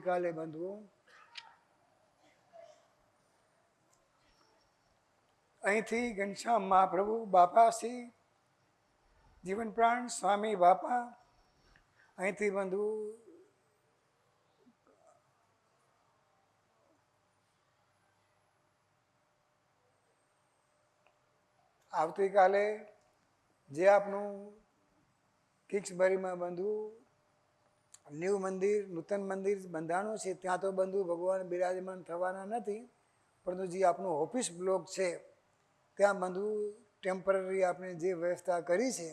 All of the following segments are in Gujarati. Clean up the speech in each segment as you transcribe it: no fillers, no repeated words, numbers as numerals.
આવતીકાલે બંધુઓ અહીંથી ઘનશ્યામ મહાપ્રભુ બાપા શ્રી જીવન પ્રાણ સ્વામી બાપા અહીંથી બંધુ આવતીકાલે જે આપનું કિક્સબરીમાં બંધુ ન્યૂ મંદિર નૂતન મંદિર બંધાણું છે ત્યાં તો બંધુ ભગવાન બિરાજમાન થવાના નથી, પરંતુ જે આપણું ઓફિસ બ્લોક છે ત્યાં બંધુ ટેમ્પરરી આપણે જે વ્યવસ્થા કરી છે,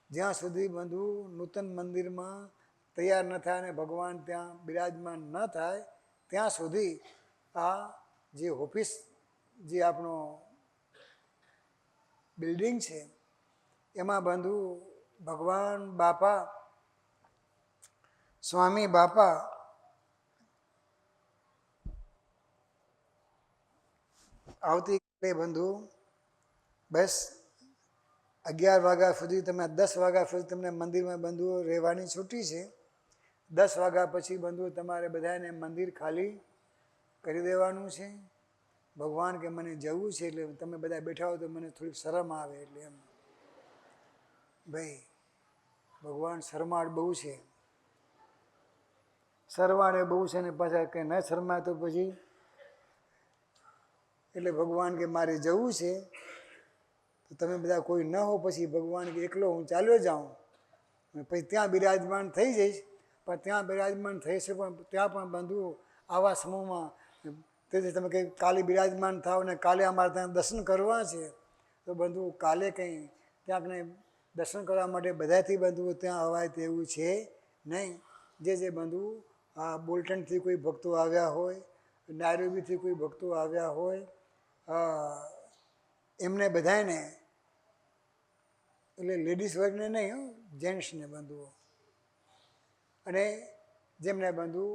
જ્યાં સુધી બંધુ નૂતન મંદિરમાં તૈયાર ન થાય અને ભગવાન ત્યાં બિરાજમાન ન થાય ત્યાં સુધી આ જે ઓફિસ જે આપણો બિલ્ડિંગ છે એમાં બંધુ ભગવાન બાપા સ્વામી બાપા આવતીકાલે બંધુ બસ 11 વાગ્યા સુધી તમે 10 વાગ્યા સુધી તમને મંદિરમાં બંધુઓ રહેવાની છૂટી છે. 10 વાગ્યા પછી બંધુ તમારે બધાને મંદિર ખાલી કરી દેવાનું છે. ભગવાન કે મને જવું છે એટલે તમે બધા બેઠા હો તો મને થોડીક શરમ આવે, એટલે એમ ભાઈ ભગવાન શરમાળ બહુ છે, શરમાળે બહુ છે ને પાછા કંઈ ન શરમાય તો પછી એટલે ભગવાન કે મારે જવું છે તો તમે બધા કોઈ ન હો પછી ભગવાન કે એકલો હું ચાલ્યો જાઉં પછી ત્યાં બિરાજમાન થઈ જઈશ, પણ ત્યાં બિરાજમાન થઈ છે પણ ત્યાં પણ બંધુ આવા સમૂહમાં તેથી તમે કંઈ કાલે બિરાજમાન થાવ ને કાલે અમારે ત્યાં દર્શન કરવા છે તો બંધુ કાલે કંઈ ત્યાં કંઈ દર્શન કરવા માટે બધાથી બંધુ ત્યાં અવાય તેવું છે નહીં. જે બંધુ આ બોલ્ટનથી કોઈ ભક્તો આવ્યા હોય, નાયરોબીથી કોઈ ભક્તો આવ્યા હોય, એમને બધાને એટલે લેડીઝ વર્ગને નહીં, જેન્ટ્સને બંધુઓ અને જેમને બંધુ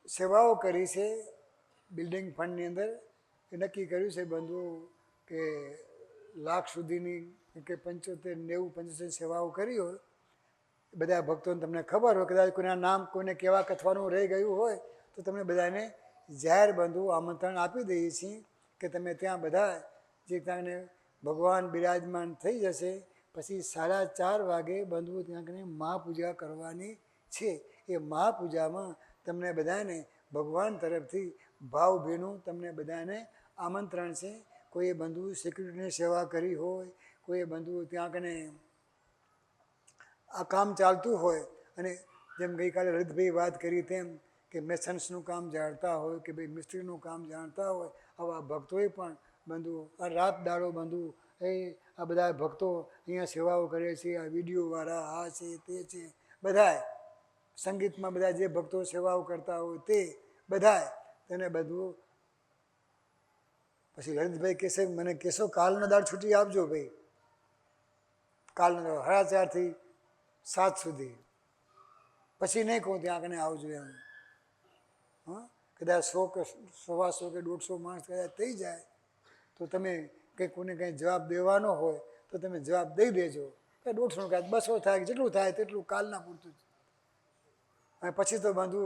સેવાઓ કરી છે બિલ્ડિંગ ફંડની અંદર એ નક્કી કર્યું છે બંધુઓ કે લાખ સુધીની કે 75, 90, 75 સેવાઓ કરી હોય બધા ભક્તોને તમને ખબર હોય, કદાચ કોઈના નામ કોઈને કેવા કથવાનું રહી ગયું હોય તો તમને બધાને જાહેર બંધુ આમંત્રણ આપી દઈએ છીએ કે તમે ત્યાં બધા જે ત્યાંને ભગવાન બિરાજમાન થઈ જશે પછી 4:30 વાગે બંધુ ત્યાં કને મહાપૂજા કરવાની છે. એ મહાપૂજામાં તમને બધાને ભગવાન તરફથી ભાવભીનું તમને બધાને આમંત્રણ છે. કોઈએ બંધુ સિક્યુરિટીની સેવા કરી હોય, કોઈએ બંધુ ત્યાં કને આ કામ ચાલતું હોય અને જેમ ગઈકાલે લલિતભાઈ વાત કરી તેમ કે મેસન્સનું કામ જાણતા હોય કે ભાઈ મિસ્ત્રીનું કામ જાણતા હોય, આવા ભક્તોએ પણ બંધુ આ રાત દાડો બંધુ આ બધા ભક્તો અહીંયા સેવાઓ કરે છે, આ વિડીયોવાળા આ છે તે છે, બધાય સંગીતમાં બધા જે ભક્તો સેવાઓ કરતા હોય તે બધાય તેને બધું પછી લલિતભાઈ કહેશે મને કહેશો કાલનો દાડ છૂટી આપજો ભાઈ, કાલનો દાડ 4:30 થી 7 સુધી પછી નહીં કહું ત્યાં કને આવજો એમ. હા, કદાચ 100 કે 125 કે 150 માણસ કદાચ થઈ જાય તો તમે કંઈ કોઈને કંઈ જવાબ દેવાનો હોય તો તમે જવાબ દઈ દેજો કે 150 કે 200 થાય જેટલું થાય તેટલું કાલના પૂરતું જ. અને પછી તો બંધુ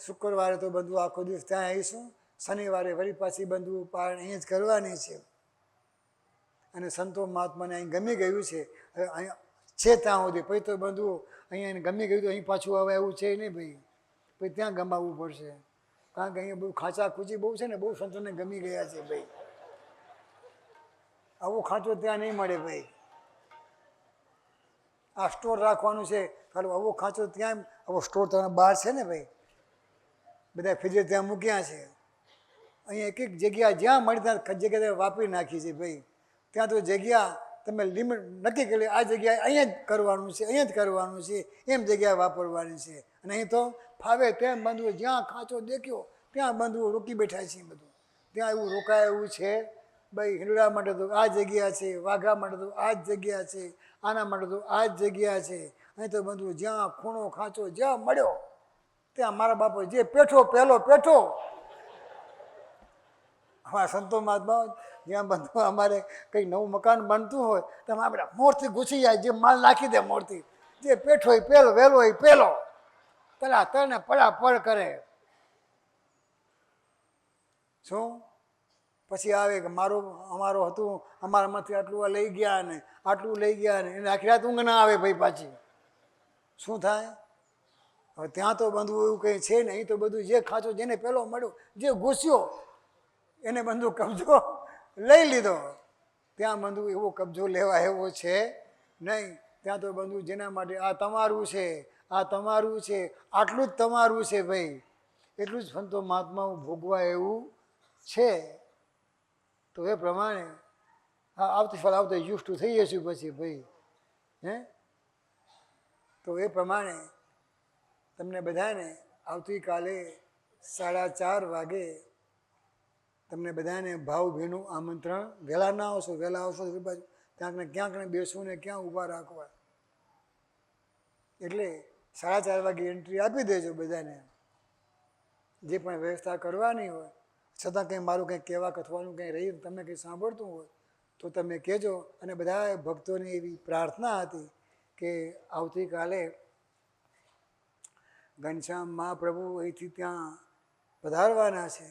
શુક્રવારે તો બંધુ આખો દિવસ ત્યાં આવીશું, શનિવારે વળી પાછી બંધુ પારણ અહીં જ કરવાની છે. અને સંતો મહાત્માને અહીં ગમી ગયું છે અહીંયા છે ત્યાં સુધી પછી તો બંધુ અહીંયા ગમી ગયું તો અહીં પાછું આવે એવું છે નહીં ભાઈ, પછી ત્યાં ગમાવવું પડશે કારણ કે અહીંયા બહુ ખાંચા ખૂચી બહુ છે ને, બહુ સંતોને ગમી ગયા છે ભાઈ. આવો ખાંચો ત્યાં નહીં મળે ભાઈ. આ સ્ટોર રાખવાનું છે ખાલી આવો ખાંચો ત્યાં આવો સ્ટોર તમે બહાર છે ને ભાઈ, બધા ફ્રીજર ત્યાં મૂક્યા છે. અહીંયા એક જગ્યા જ્યાં મળી ત્યાં જગ્યા વાપરી નાખી છે ભાઈ. ત્યાં તો જગ્યા તમે લિમિટ નક્કી કરી આ જગ્યાએ અહીંયા જ કરવાનું છે, અહીંયા જ કરવાનું છે એમ જગ્યા વાપરવાની છે. અને અહીં તો ફાવે તેમ બંધુઓ જ્યાં ખાંચો દેખ્યો ત્યાં બંધુઓ રોકી બેઠા છે. બધું ત્યાં એવું રોકાય એવું છે ભાઈ. હિંડોળા માટે તો આ જગ્યા છે, વાઘા માટે તો આ જ જગ્યા છે, આના માટે તો આ જ જગ્યા છે. અહીં તો બંધુઓ જ્યાં ખૂણો ખાંચો જ્યાં મળ્યો ત્યાં મારા બાપો જે પેઠો પહેલો પેઠો. અમારા સંતો મહાત્મા જ્યાં બંધુ અમારે કંઈક નવું મકાન બનતું હોય તો આપણે મોરથી ઘૂસી જાય, જે માલ નાખી દે મોરથી, જે પેઠો હોય પહેલો વહેલો હોય પહેલો. પેલા તને પડાપડ કરે. શું પછી આવે કે અમારું હતું, અમારામાંથી આટલું લઈ ગયા ને આટલું લઈ ગયા ને એને આખી રાત ઊંઘ ના આવે ભાઈ પાછી. શું થાય? હવે ત્યાં તો બંધુ એવું કંઈ છે ને, અહીં તો બધું જે ખાચો જેને પહેલો મળ્યો જે ઘૂસ્યો એને બંધુ કબજો લઈ લીધો. ત્યાં બંધુ એવો કબજો લેવા એવો છે નહીં. ત્યાં તો બંધુ જેના માટે આ તમારું છે, આ તમારું છે, આટલું જ તમારું છે ભાઈ, એટલું જ સંતો મહાત્માઓ ભોગવા એવું છે. તો એ પ્રમાણે આવતી યુઝ ટુ થઈ જશું પછી ભાઈ. હે તો એ પ્રમાણે તમને બધાને આવતીકાલે 4:30 વાગે તમને બધાને ભાવભીનું આમંત્રણ. વહેલા ના આવશો, વહેલા આવશો તો બાજુ ક્યાંક ને ક્યાંક ને બેસવું ને ક્યાં ઊભા રાખવા. એટલે 4:30 વાગે એન્ટ્રી આપી દેજો બધાને. જે પણ વ્યવસ્થા કરવાની હોય, છતાં કંઈ મારું કંઈ કહેવા કથવાનું કંઈ રહી તમને કંઈ સાંભળતું હોય તો તમે કહેજો. અને બધા ભક્તોની એવી પ્રાર્થના હતી કે આવતીકાલે ઘનશ્યામ મહાપ્રભુ અહીંથી ત્યાં પધારવાના છે,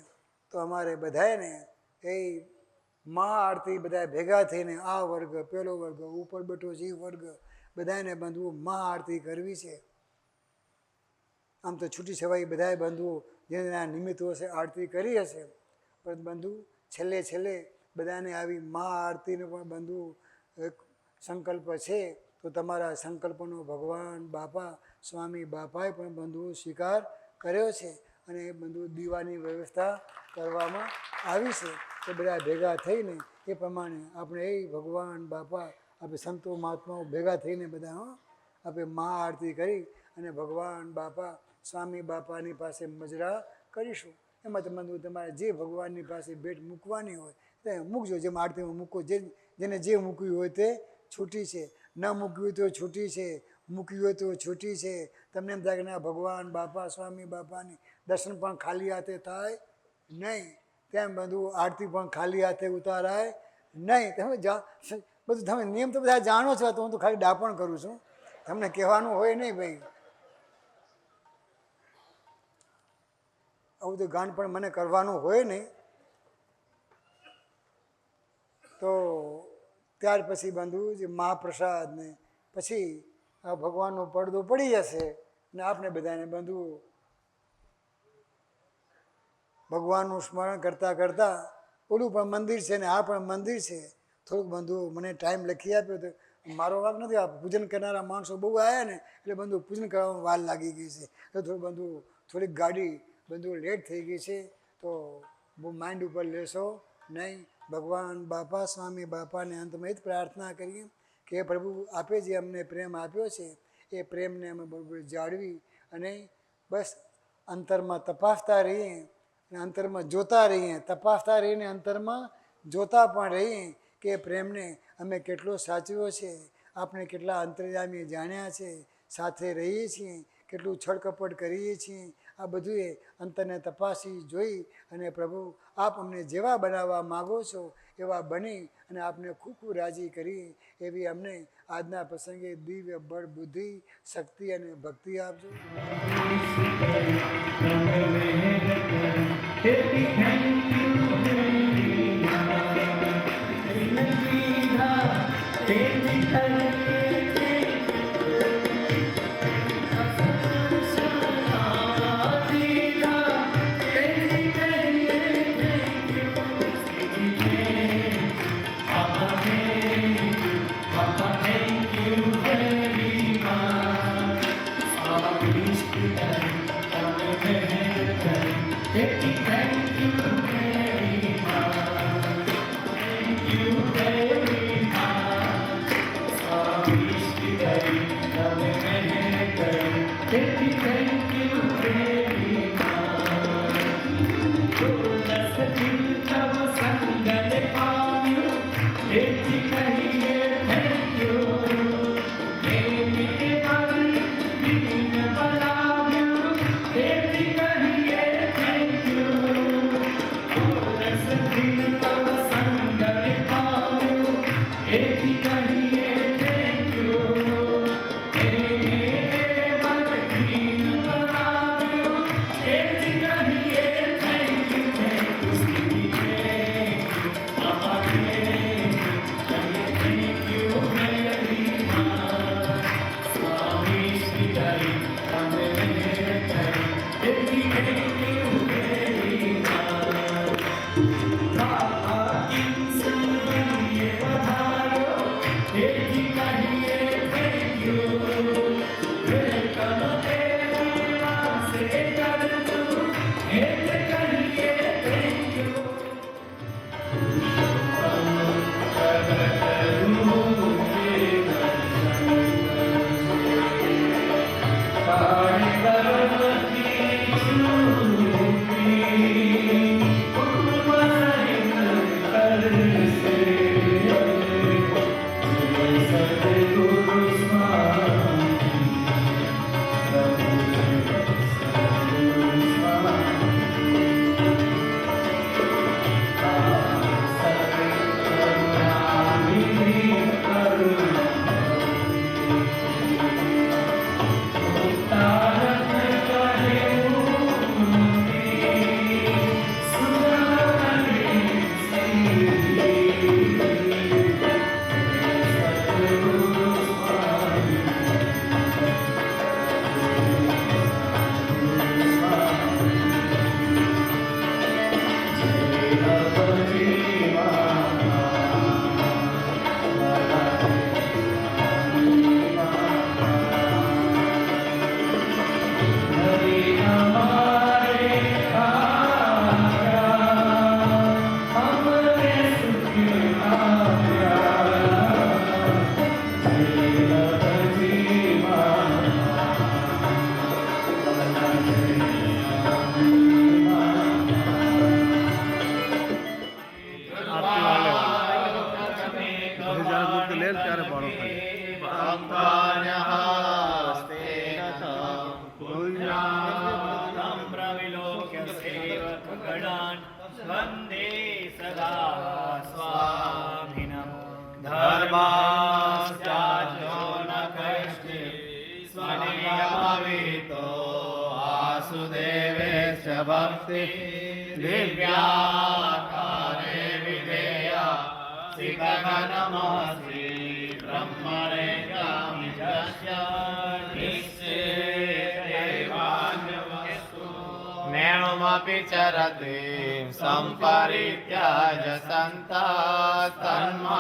તો અમારે બધાને એ મહાઆરતી બધા ભેગા થઈને આ વર્ગ, પેલો વર્ગ, ઉપર બેઠો જીવ વર્ગ બધાને બંધુઓ મહાઆરતી કરવી છે. આમ તો છૂટી છવાઈ બધાએ બંધુઓ જેના નિમિત્તો હશે આરતી કરી હશે, પણ બંધુ છેલ્લે બધાને આવી મહાઆરતીનો પણ બંધુ એક સંકલ્પ છે. તો તમારા સંકલ્પનો ભગવાન બાપા સ્વામી બાપાએ પણ બંધુઓ સ્વીકાર કર્યો છે અને એ બંધુ દીવાની વ્યવસ્થા કરવામાં આવી છે. તો બધા ભેગા થઈને એ પ્રમાણે આપણે એ ભગવાન બાપા આપણે સંતો મહાત્માઓ ભેગા થઈને બધા આપણે મહાઆરતી કરી અને ભગવાન બાપા સ્વામી બાપાની પાસે મજરા કરીશું. એમાં તમે તમારે જે ભગવાનની પાસે ભેટ મૂકવાની હોય તે મૂકજો. જેમ આરતીમાં મૂકો, જેને જે મૂક્યું હોય તે છૂટી છે, ન મૂક્યું હોય તો છૂટી છે, મૂક્યું હોય તો છૂટી છે. તમને એમ થાય કે ના ભગવાન બાપા સ્વામી બાપાની દર્શન પણ ખાલી હાથે થાય નહીં, તેમ બધું આરતી પણ ખાલી હાથે ઉતારાય નહીં. તમે બધું તમે નિયમ તો બધા જાણો છો, તો હું તો ખાલી ડાપણ કરું છું, તમને કહેવાનું હોય નહીં ભાઈ. આવું તો ગાંઠ પણ મને કરવાનું હોય નહીં. તો ત્યાર પછી બંધુ જે મહાપ્રસાદ ને પછી આ ભગવાનનો પડદો પડી જશે ને આપણે બધાને બંધુ ભગવાનનું સ્મરણ કરતાં કરતાં ઓલું પણ મંદિર છે ને આ પણ મંદિર છે. થોડુંક બંધુ મને ટાઈમ લખી આપ્યો તો મારો વાંક નથી. આ પૂજન કરનારા માણસો બહુ આવ્યા ને એટલે બંધુ પૂજન કરવામાં વાર લાગી ગઈ છે. તો થોડું બંધુ થોડીક ગાડી બંધુ લેટ થઈ ગઈ છે, તો બહુ માઇન્ડ ઉપર લેશો નહીં. ભગવાન બાપા સ્વામી બાપાને અંતમાં એ જ પ્રાર્થના કરીએ કે પ્રભુ આપે જે અમને પ્રેમ આપ્યો છે એ પ્રેમને અમે બરોબર જાળવી અને બસ અંતરમાં તપાસતા રહીએ અને અંતરમાં જોતા રહીએ, તપાસતા રહીને અંતરમાં જોતા પણ રહીએ કે પ્રેમને અમે કેટલો સાચવ્યો છે, આપણે કેટલા અંતર્યામી જાણ્યા છે, સાથે રહીએ છીએ, કેટલું છળકપટ કરીએ છીએ. આ બધું એ અંતરને તપાસી જોઈ અને પ્રભુ આપ અમને જેવા બનાવવા માગો છો એવા બની અને આપને ખૂબ ખૂબ રાજી કરી એવી અમને આજના પ્રસંગે દિવ્ય બળ, બુદ્ધિ, શક્તિ અને ભક્તિ આપજો. ગણાન વંદે સદા સ્વામિનમ ધર્માસ્યાજો ન કષ્ટે સ્વનિયમવિતો વાસુદેવેશ ભક્તિ દિવ્યાકારે વિધેયા સિકગનમસ્તિ બ્રહ્મણે ગામિજસ્ય નેણુમપિ ચરતિ સંપરિત્યાજ સંતા તન્માત્માય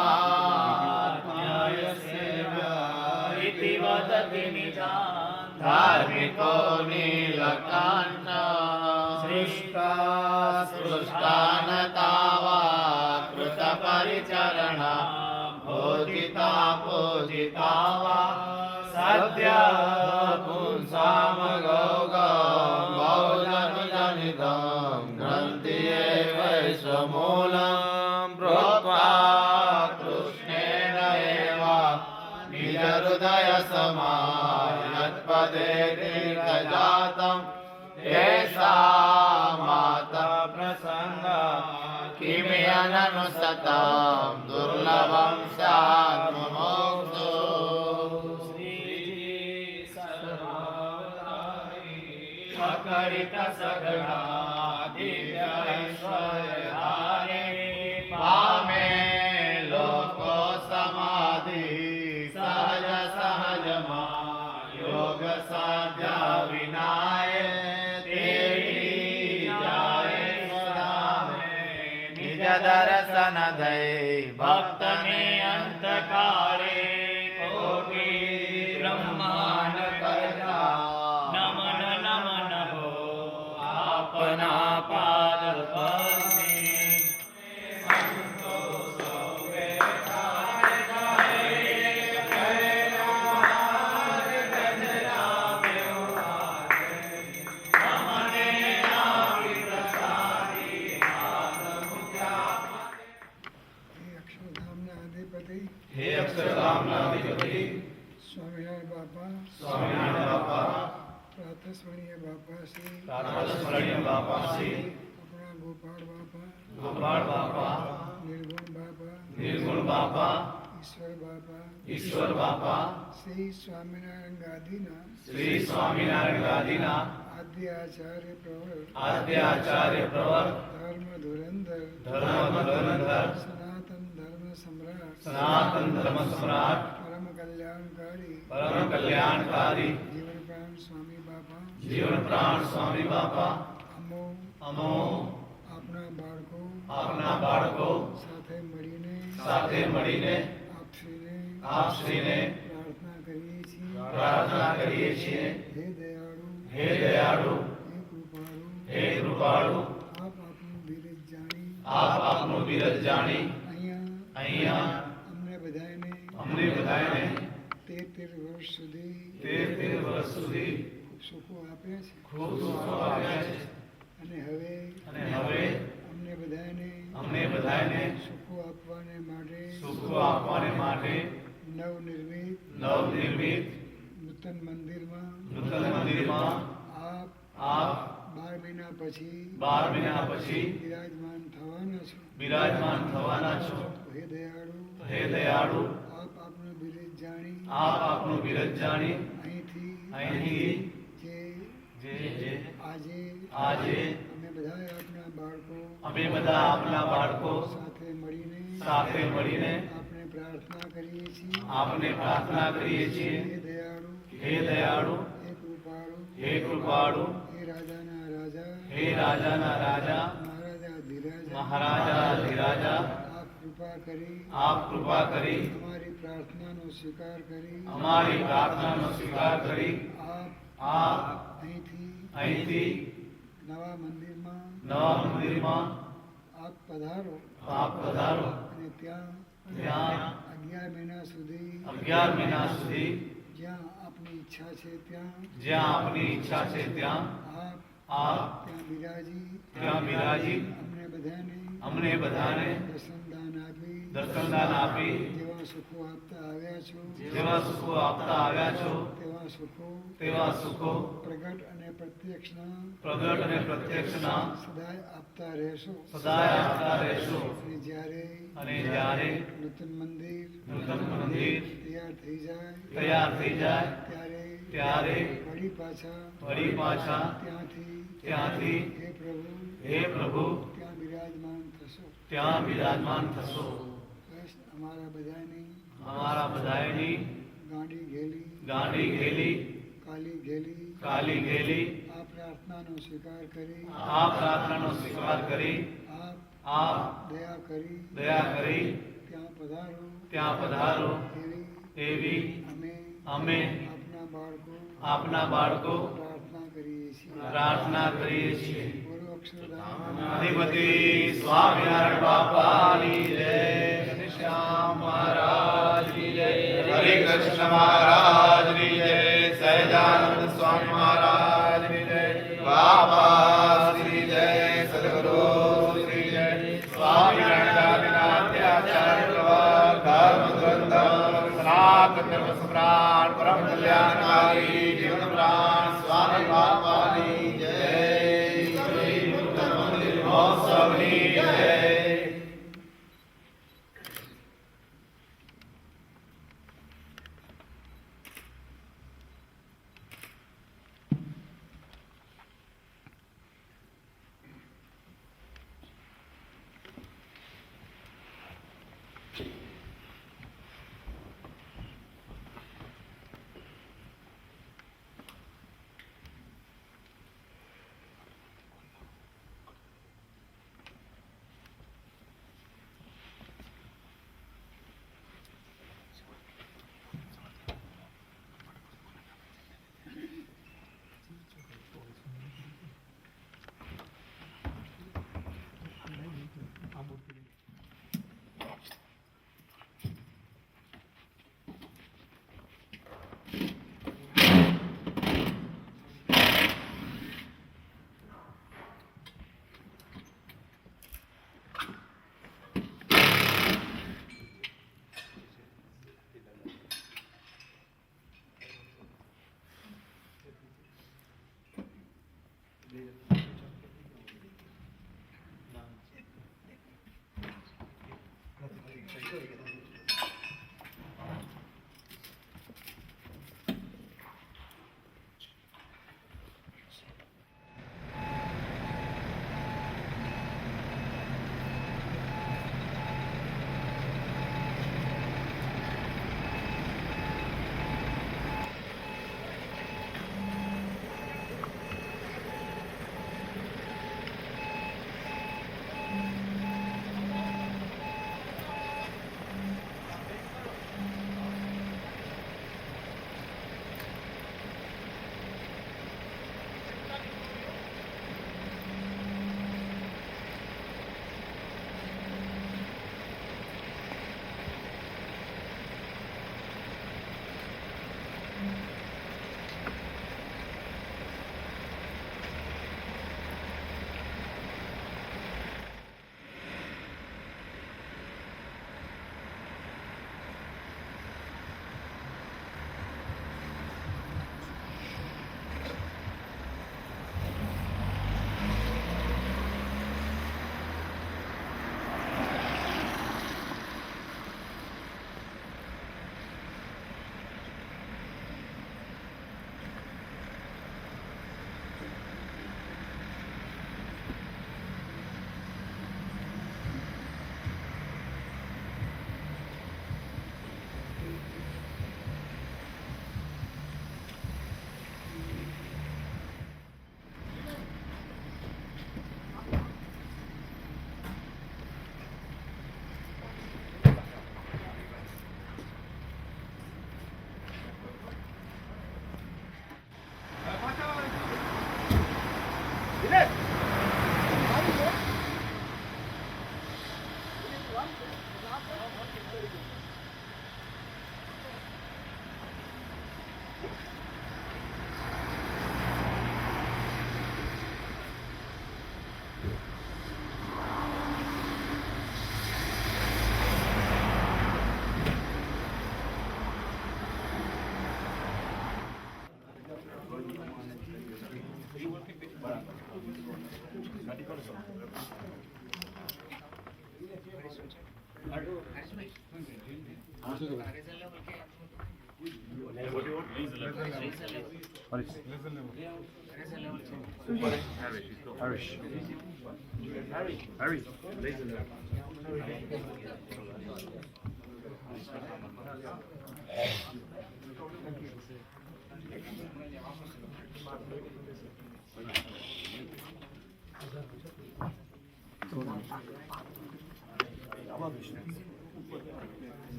સેવ્યા ઇતિ વદતિ નિજાન ધાર્મિકો નીલકાંઠ સૃષ્ટાન તાવા કૃત પરિચરણા ભોજિતા પૂજિતા વા સદ્ય પુંસામ ગૌગૌજનુજનિતં ગ્રંથિએ વૈશ્વમૂલં પ્રોક્ત્વા કૃષ્ણેન એવ નિજ હૃદય સમાયત્પદે તીર્થજાતં એષા માતા પ્રસંગ કિમયનનુસતં દુર્લભં સ્યાત્ મુમુક્ષુ અકરિત સઘળા દિવ્યૈશ્વર્યધારે પામે લોકો સમાધિ સહજ સહજમાં યોગ સાધ્યા વિનાય તેરી જાય સદામે નિજ દર્શન દઈ ભક્તને અંતકાળે કોટી બ્રહ્માંડ કરતા આપના પાદ પદ્મે સંતો સૌએ હે અક્ષરધામના અધિપતિ સ્વામિનારાયણ બાપા પ્રાતસ્મરણીય બાપા શ્રી આપણા ગોપાળ બાપા નિર્ગુણ બાપા ઈશ્વર બાપા શ્રી સ્વામિનારાયણ ગાદીના આદ્ય આચાર્ય પ્રવર ધર્મ ધુરંધર સનાતન ધર્મ સમ્રાટ પરમ કલ્યાણકારી જીવન પ્રાણ સ્વામી બાપા અમો આપના બાળકો સાથે મળીને આપશ્રીને પ્રાર્થના કરીએ છીએ હે દયાળુ હે કૃપાળુ આપ આપનું બિરદ જાણી અહીંયા અમને બધાને 13 વર્ષ સુધી સુખો આપ્યા છે અને હવે અમને બધાને સુખો આપવાને માટે નવનિર્મિત નૂતન મંદિરમાં આપ 12 મહિના પછી બિરાજમાન થવાના છો હે દયાળુ આપ આપનું બિરદ જાણી અહીંથી આજે અમે બધા આપના બાળકો સાથે મળીને આપને પ્રાર્થના કરીએ છીએ હે દયાળુ હે કૃપાળુ હે રાજાના રાજા મહારાજા ધીરાજા આપ કૃપા કરી અમારી પ્રાર્થનાનો સ્વીકાર કરી આપ અહીંથી નવા મંદિરમાં આપ પધારો અને ત્યાં 11 મહિના સુધી જ્યાં આપની ઈચ્છા છે ત્યાં આપ ત્યાં બિરાજી અમને બધાને દર્શનદાન આપી જેવા સુખો આપતા આવ્યા છો તેવા સુખો પ્રગટ અને પ્રત્યક્ષના સદાય આપતા રહેશો. અને જ્યારે નૂતન મંદિર તૈયાર થઈ જાય ત્યારે વળી પાછા ત્યાંથી હે પ્રભુ ત્યાં બિરાજમાન થશો. બસ અમારા બધાની ગાંડી ઘેલી કાલી ઘેલી આ પ્રાર્થનાનો સ્વીકાર કરી આપ દયા કરી ત્યાં પધારો એવી અમે આપના બાળકો પ્રાર્થના કરીએ છીએ. અધિપતિ સ્વામિનારાયણ બાપાની જય. શ્યામ મહારાજની જય. હરે કૃષ્ણ મહારાજની જય. સહજાનંદ સ્વામી મહારાજની જય. બાબા શ્રી જય. સદગુરુ શ્રી જય. સ્વામિનારાયણ આચાર્ય ધર્મ ગ્રંથ સનાતન ધર્મ સમ્રાટ પરમ કલ્યાણકારી જીવન પ્રાણ સ્વામી બાપાની જય. મહોત્સવની જય.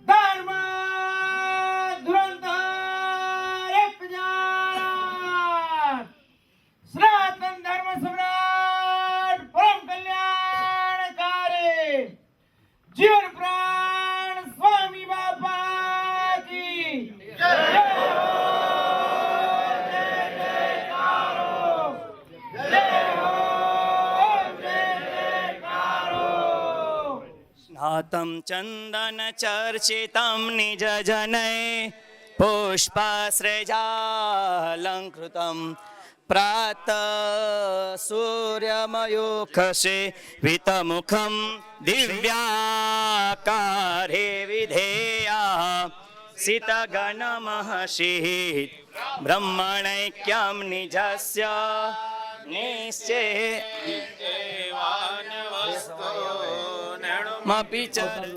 ધર્મ ધુરંધર એક જાત સનાતન ધર્મ સમ્રાટ પરમ કલ્યાણકારી જીવન પ્રાણ સ્વામી બાપા કી જય હો, જય જયકારો, જય હો, જય જયકારો. स्नातं चन्दन चर्चितं निज जनै पुष्पाश्रजालङ्कृतं प्रातः सूर्यमयूखसे वितमुखं दिव्याकारे विधेया सितगणमहर्षिः ब्रह्मणैक्यं निजस्य निश्चयेवानवस्तु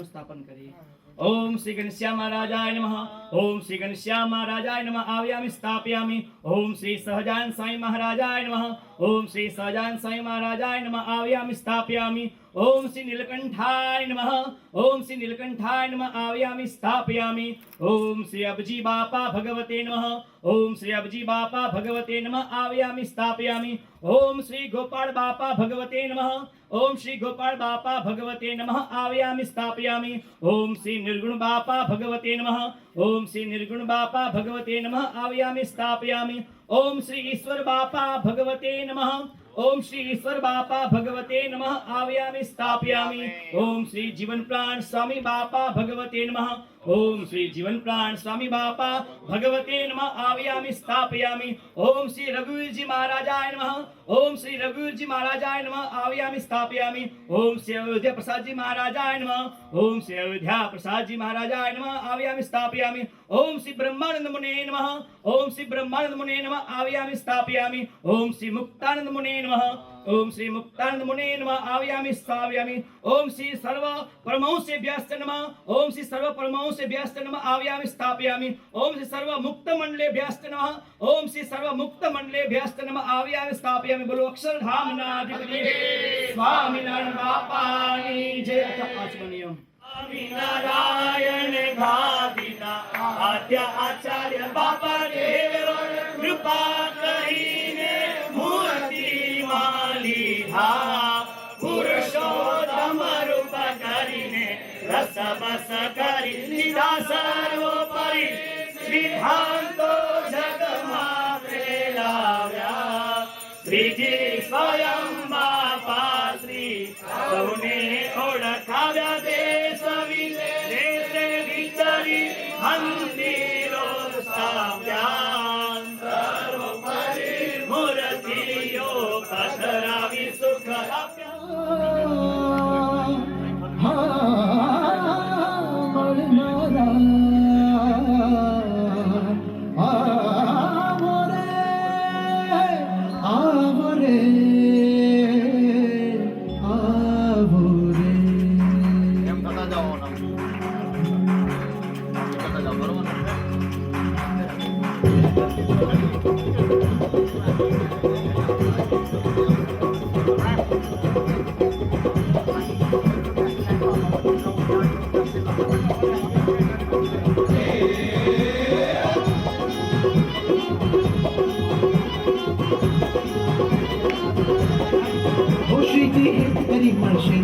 સ્થાપન કરી. ઓમ શ્રી ઘનશ્યામ મહારાજાય નમઃ. ઓમ શ્રી ઘનશ્યામ મહારાજાય નમઃ. આવ્યામિ સ્થાપયામિ. ઓમ શ્રી સહજાન સાઈ મહારાજાય નમઃ. ઓમ શ્રી સહજાન સાઈ મહારાજાય નમઃ. આવ્યામિ સ્થાપયામિ. ઓમ શ્રી નીલકંઠાય નમઃ. ઓમ શ્રી નીલકંઠાય નમઃ. આવ્યામિ સ્થાપયામિ. ઓમ શ્રી અબજી બાપા ભગવતે નમઃ. ઓમ શ્રી અબજી બાપા ભગવતે નમઃ. આવ્યામિ સ્થાપયામિ. ઓમ શ્રી ગોપાળ બાપા ભગવતે નમઃ. ઓમ શ્રી ગોપાળ બાપા ભગવતે નમઃ. આવ્યામિ સ્થાપયામિ. ઓમ શ્રી નિર્ગુણ બાપા ભગવતે નમઃ. ઓમ શ્રી નિર્ગુણ બાપા ભગવતે નમઃ. આવ્યામિ સ્થાપયામિ. ઓમ શ્રી ઈશ્વર બાપા ભગવતે નમઃ. ઓમ શ્રી ઈશ્વર બાપા ભગવતે નમઃ. આવ્યામિ સ્થાપયામિ. ઓમ શ્રી જીવન પ્રાણ સ્વામી બાપા ભગવતે નમઃ. ઓમ શ્રી જીવન પ્રાણ સ્વામી બાપા ભગવતે નમઃ. આવ્યામિ સ્થાપયામિ. ઓમ શ્રી રઘુવીરજી મહારાજાય નમઃ. ઓમ શ્રી રઘુવીરજી મહારાજાય નમઃ. આવ્યામિ સ્થાપયામિ. ઓમ શ્રી અયોધ્યા પ્રસાદજી મહારાજાય નમઃ. ઓમ શ્રી અયોધ્યા પ્રસાદજી મહારાજાય નમઃ. આવ્યામિ સ્થાપયામિ. ઓમ શ્રી બ્રહ્માનંદ મુને નમઃ. ઓમ શ્રી બ્રહ્માનંદ મુને નમઃ. આવ્યામિ સ્થાપયામિ. ઓમ શ્રી મુક્તાનંદ મુને નમઃ. ઓમ શ્રી મુક્તાનંદ મુને નમઃ. આવ્યામિ સ્થાપયામિ. ઓમ શ્રી સર્વ પરમહંસેભ્યશ્ચ નમઃ. ઓમ શ્રી સર્વ પરમહંસેભ્યશ્ચ નમઃ. આવ્યામિ સ્થાપયામિ. ઓમ શ્રી સર્વ મુક્ત મંડલેભ્યશ્ચ નમઃ. ઓમ શ્રી સર્વ મુક્ત મંડલેભ્યશ્ચ નમઃ. આવ્યામિ સ્થાપયામિ. બોલો અક્ષરધામના અધિપતિ સ્વામિનારાયણ બાપાની જય. પાંચમો નિયમ. સ્વામિનારાયણ ગાદીના આદ્ય આચાર્ય બાપા દેવ કૃપા કરીને મૂર્તિ લીધા. પુરુષોત્તમ રૂપ કરીને રસ બસ કરી લીધા સર્વોપરી સિદ્ધાંતો જગમાં ફેલાવ્યા. શ્રીજી સ્વયં બાપા શ્રી સૌને ઓળખાવ્યા. દેશ વિદેશે વિચરી મંદિરો સ્થાપ્યા. સર્વોપરી મૂર્તિઓ પધરાવી સુખ ખુશીથી એક કરી મળશે.